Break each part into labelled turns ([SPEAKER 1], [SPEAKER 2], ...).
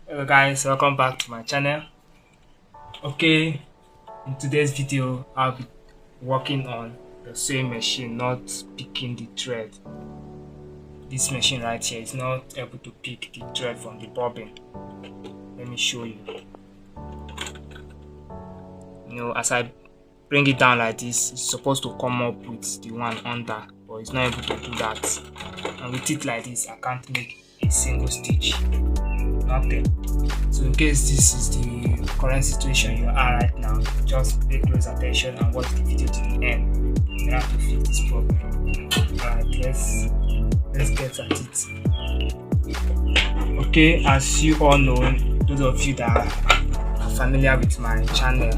[SPEAKER 1] Hello guys, welcome back to my channel. Okay, in today's video I'll be working on the sewing machine not picking the thread. This machine right here is not able to pick the thread from the bobbin. Let me show you. As I bring it down like this, it's supposed to come up with the one under, but it's not able to do that. And with it like this, I can't make a single stitch. Nothing. So in case this is the current situation you are right now, just pay close attention and watch the video to the end. You have to fix this problem. Alright, let's get at it. Okay, as you all know, those of you that are familiar with my channel,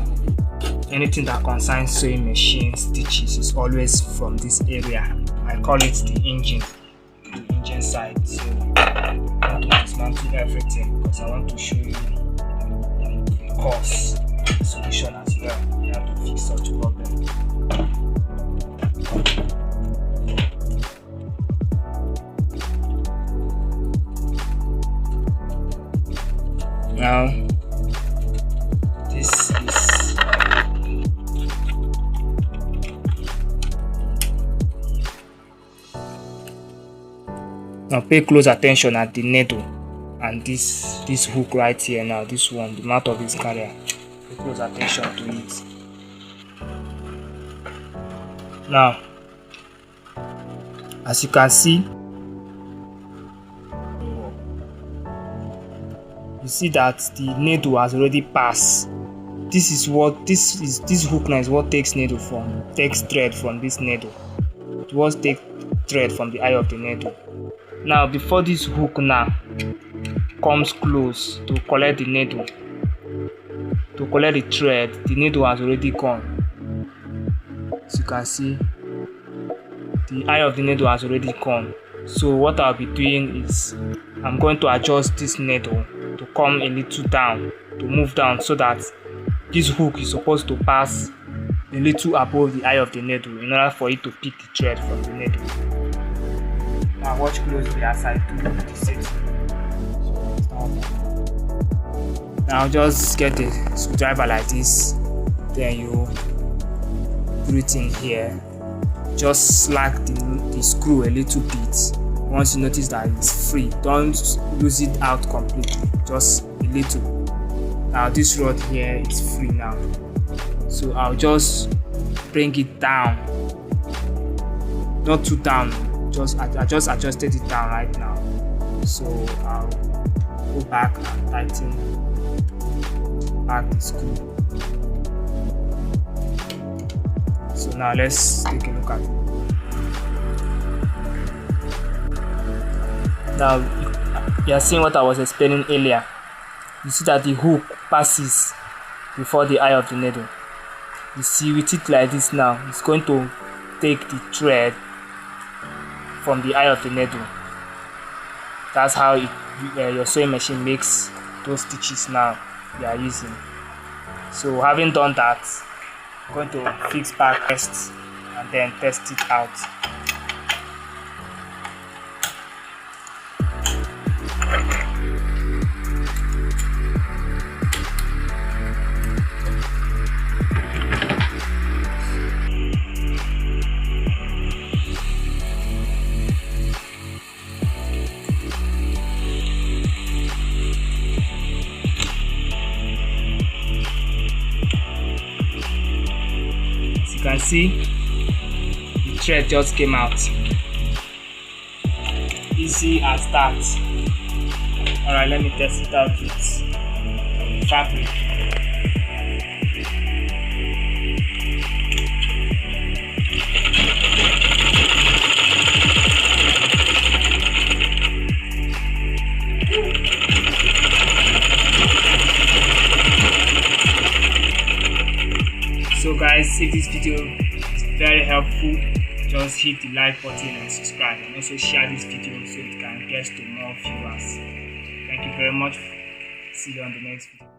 [SPEAKER 1] anything that concerns sewing machine stitches is always from this area. I call it the engine side. So I want to dismantle everything because I want to show you the cause solution as well. You have to fix such a problem. Now this is now pay close attention at the needle and this hook right here. Now this one, the mouth of this carrier, pay close attention to it. Now as you can see, you see that the needle has already passed. This hook now is what takes thread from this needle. It was take thread from the eye of the needle. Now before this hook now comes close to collect the needle, to collect the thread, the needle has already gone. As you can see, the eye of the needle has already gone. So what I'll be doing is I'm going to adjust this needle to come a little down, to move down, so that this hook is supposed to pass a little above the eye of the needle in order for it to pick the thread from the needle. Now watch closely as I do the setting. Now just get a screwdriver like this, then you put it in here. Just slack the screw a little bit. Once you notice that it's free, don't lose it out completely, just a little. Now this rod here is free now, so I'll just bring it down, not too down. I just adjusted it down right now, so I'll go back and tighten back the screw. So now let's take a look at it. Now you are seeing what I was explaining earlier. You see that the hook passes before the eye of the needle. You see, with it like this now, it's going to take the thread from the eye of the needle. That's how your sewing machine makes those stitches now you are using. So having done that, I'm going to fix back first and then test it out. You can see the thread just came out. Easy as that. Alright, let me test it out with fabric. So guys, if this video is very helpful, just hit the like button and subscribe, and also share this video so it can get to more viewers. Thank you very much. See you on the next video.